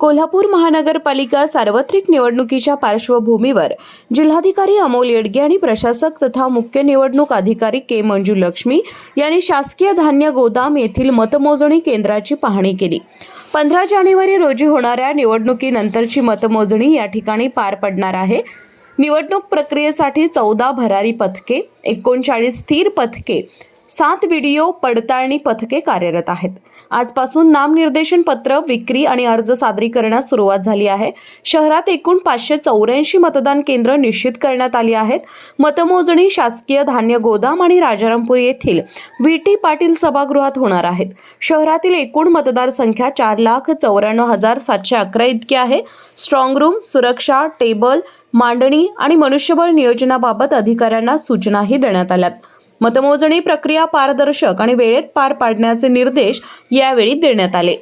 कोल्हापूर महानगरपालिका सार्वत्रिक निवडणुकीच्या पार्श्वभूमीवर जिल्हाधिकारी अमोल येडगे आणि प्रशासक तथा मुख्य निवडणूक अधिकारी के मंजू लक्ष्मी यांनी शासकीय धान्य गोदाम येथील मतमोजणी केंद्राची पाहणी केली। 15 जानेवारी रोजी होणाऱ्या निवडणुकीनंतरची मतमोजणी या ठिकाणी पार पडणार आहे। निवडणूक प्रक्रियेसाठी 14 भरारी पथके, 39 स्थिर पथके, 7 व्हिडिओ पडताळणी पथके कार्यरत आहेत। आजपासून नामनिर्देशन पत्र विक्री आणि अर्ज सादरीकरणास सुरुवात झाली आहे। शहरात एकूण 584 मतदान केंद्र निश्चित करण्यात आली आहेत। मतमोजणी शासकीय धान्य गोदाम आणि राजारामपुर येथील VT पाटील सभागृहात होणार आहेत। शहरातील एकूण मतदार संख्या 4,94,711 इतकी आहे। स्ट्रॉंग रूम, सुरक्षा, टेबल, मांडणी आणि मनुष्यबळ नियोजनाबाबत अधिकाऱ्यांना सूचनाही देण्यात आल्यात। मतमोजणी प्रक्रिया पारदर्शक आणि वेळेत पार पाडण्याचे निर्देश यावेळी देण्यात आले।